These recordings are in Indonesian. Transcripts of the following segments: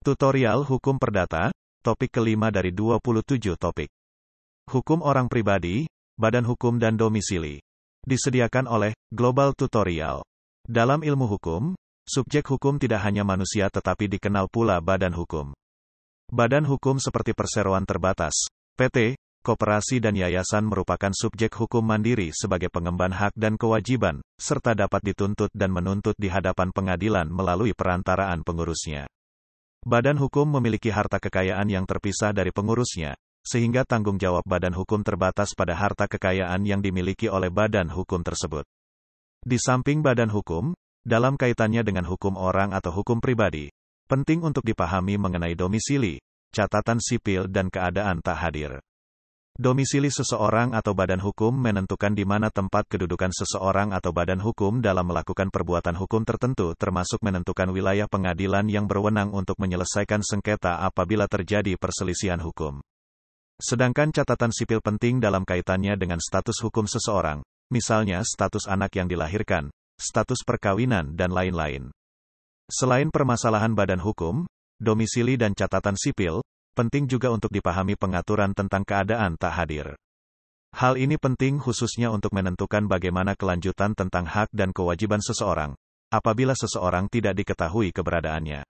Tutorial Hukum Perdata, topik kelima dari 27 topik. Hukum orang pribadi, badan hukum dan domisili. Disediakan oleh Global Tutorial. Dalam ilmu hukum, subjek hukum tidak hanya manusia tetapi dikenal pula badan hukum. Badan hukum seperti perseroan terbatas, PT, koperasi dan yayasan merupakan subjek hukum mandiri sebagai pengemban hak dan kewajiban, serta dapat dituntut dan menuntut di hadapan pengadilan melalui perantaraan pengurusnya. Badan hukum memiliki harta kekayaan yang terpisah dari pengurusnya, sehingga tanggung jawab badan hukum terbatas pada harta kekayaan yang dimiliki oleh badan hukum tersebut. Di samping badan hukum, dalam kaitannya dengan hukum orang atau hukum pribadi, penting untuk dipahami mengenai domisili, catatan sipil dan keadaan tak hadir. Domisili seseorang atau badan hukum menentukan di mana tempat kedudukan seseorang atau badan hukum dalam melakukan perbuatan hukum tertentu, termasuk menentukan wilayah pengadilan yang berwenang untuk menyelesaikan sengketa apabila terjadi perselisihan hukum. Sedangkan catatan sipil penting dalam kaitannya dengan status hukum seseorang, misalnya status anak yang dilahirkan, status perkawinan dan lain-lain. Selain permasalahan badan hukum, domisili dan catatan sipil, penting juga untuk dipahami pengaturan tentang keadaan tak hadir. Hal ini penting khususnya untuk menentukan bagaimana kelanjutan tentang hak dan kewajiban seseorang, apabila seseorang tidak diketahui keberadaannya.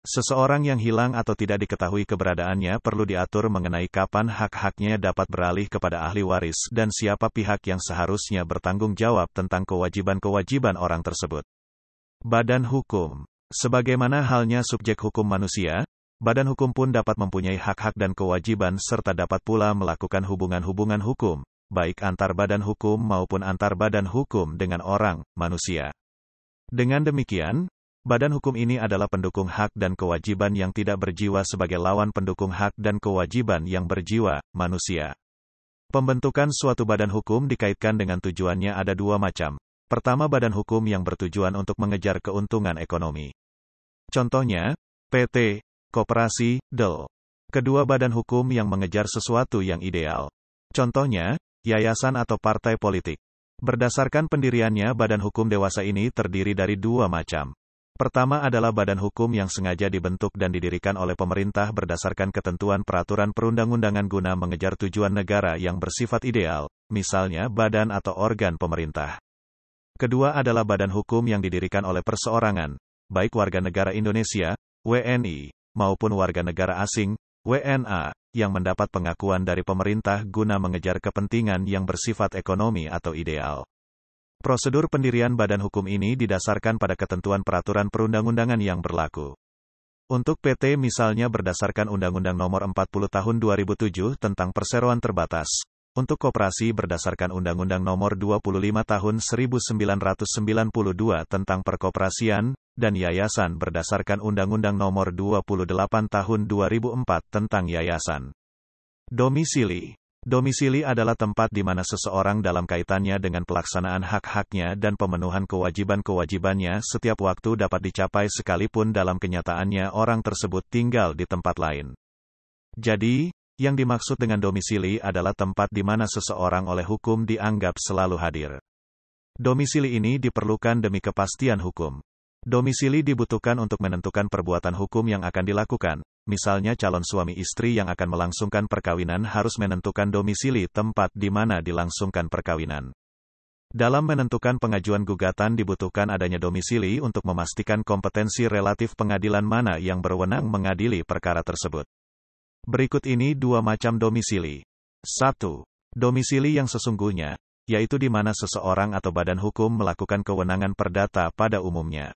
Seseorang yang hilang atau tidak diketahui keberadaannya perlu diatur mengenai kapan hak-haknya dapat beralih kepada ahli waris dan siapa pihak yang seharusnya bertanggung jawab tentang kewajiban-kewajiban orang tersebut. Badan hukum. Sebagaimana halnya subjek hukum manusia, badan hukum pun dapat mempunyai hak-hak dan kewajiban serta dapat pula melakukan hubungan-hubungan hukum, baik antar badan hukum maupun antar badan hukum dengan orang, manusia. Dengan demikian, badan hukum ini adalah pendukung hak dan kewajiban yang tidak berjiwa sebagai lawan pendukung hak dan kewajiban yang berjiwa, manusia. Pembentukan suatu badan hukum dikaitkan dengan tujuannya ada dua macam. Pertama, badan hukum yang bertujuan untuk mengejar keuntungan ekonomi. Contohnya, PT, koperasi, DEL. Kedua, badan hukum yang mengejar sesuatu yang ideal. Contohnya, yayasan atau partai politik. Berdasarkan pendiriannya, badan hukum dewasa ini terdiri dari dua macam. Pertama adalah badan hukum yang sengaja dibentuk dan didirikan oleh pemerintah berdasarkan ketentuan peraturan perundang-undangan guna mengejar tujuan negara yang bersifat ideal, misalnya badan atau organ pemerintah. Kedua adalah badan hukum yang didirikan oleh perseorangan, baik warga negara Indonesia, WNI, maupun warga negara asing, WNA, yang mendapat pengakuan dari pemerintah guna mengejar kepentingan yang bersifat ekonomi atau ideal. Prosedur pendirian badan hukum ini didasarkan pada ketentuan peraturan perundang-undangan yang berlaku. Untuk PT misalnya berdasarkan Undang-Undang Nomor 40 Tahun 2007 tentang Perseroan Terbatas. Untuk koperasi berdasarkan Undang-Undang Nomor 25 Tahun 1992 tentang Perkoperasian, dan yayasan berdasarkan Undang-Undang Nomor 28 Tahun 2004 tentang yayasan. Domisili. Domisili adalah tempat di mana seseorang dalam kaitannya dengan pelaksanaan hak-haknya dan pemenuhan kewajiban-kewajibannya setiap waktu dapat dicapai sekalipun dalam kenyataannya orang tersebut tinggal di tempat lain. Jadi, yang dimaksud dengan domisili adalah tempat di mana seseorang oleh hukum dianggap selalu hadir. Domisili ini diperlukan demi kepastian hukum. Domisili dibutuhkan untuk menentukan perbuatan hukum yang akan dilakukan. Misalnya calon suami istri yang akan melangsungkan perkawinan harus menentukan domisili tempat di mana dilangsungkan perkawinan. Dalam menentukan pengajuan gugatan dibutuhkan adanya domisili untuk memastikan kompetensi relatif pengadilan mana yang berwenang mengadili perkara tersebut. Berikut ini dua macam domisili. 1. Domisili yang sesungguhnya, yaitu di mana seseorang atau badan hukum melakukan kewenangan perdata pada umumnya.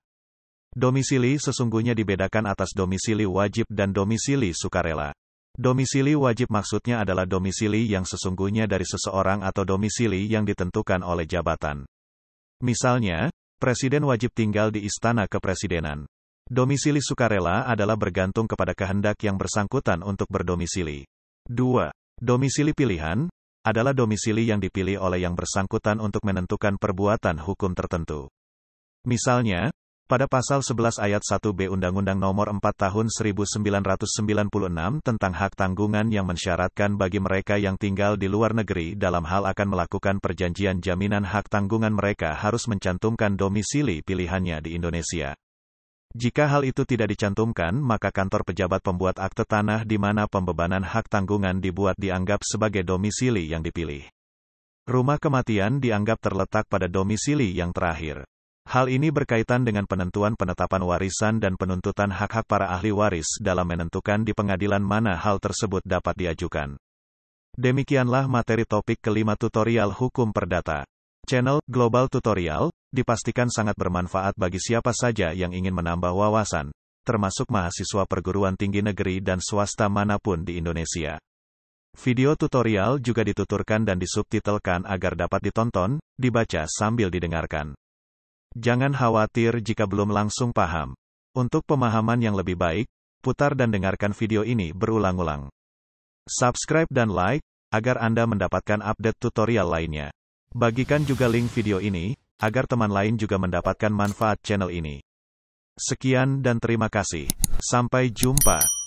Domisili sesungguhnya dibedakan atas domisili wajib dan domisili sukarela. Domisili wajib maksudnya adalah domisili yang sesungguhnya dari seseorang atau domisili yang ditentukan oleh jabatan. Misalnya, presiden wajib tinggal di istana kepresidenan. Domisili sukarela adalah bergantung kepada kehendak yang bersangkutan untuk berdomisili. 2. Domisili pilihan adalah domisili yang dipilih oleh yang bersangkutan untuk menentukan perbuatan hukum tertentu. Misalnya, Pada pasal 11 ayat 1b Undang-Undang Nomor 4 Tahun 1996 tentang hak tanggungan yang mensyaratkan bagi mereka yang tinggal di luar negeri dalam hal akan melakukan perjanjian jaminan hak tanggungan mereka harus mencantumkan domisili pilihannya di Indonesia. Jika hal itu tidak dicantumkan, maka kantor pejabat pembuat akte tanah di mana pembebanan hak tanggungan dibuat dianggap sebagai domisili yang dipilih. Rumah kematian dianggap terletak pada domisili yang terakhir. Hal ini berkaitan dengan penentuan penetapan warisan dan penuntutan hak-hak para ahli waris dalam menentukan di pengadilan mana hal tersebut dapat diajukan. Demikianlah materi topik kelima tutorial hukum perdata. Channel Global Tutorial dipastikan sangat bermanfaat bagi siapa saja yang ingin menambah wawasan, termasuk mahasiswa perguruan tinggi negeri dan swasta manapun di Indonesia. Video tutorial juga dituturkan dan disubtitelkan agar dapat ditonton, dibaca sambil didengarkan. Jangan khawatir jika belum langsung paham. Untuk pemahaman yang lebih baik, putar dan dengarkan video ini berulang-ulang. Subscribe dan like, agar Anda mendapatkan update tutorial lainnya. Bagikan juga link video ini, agar teman lain juga mendapatkan manfaat channel ini. Sekian dan terima kasih. Sampai jumpa.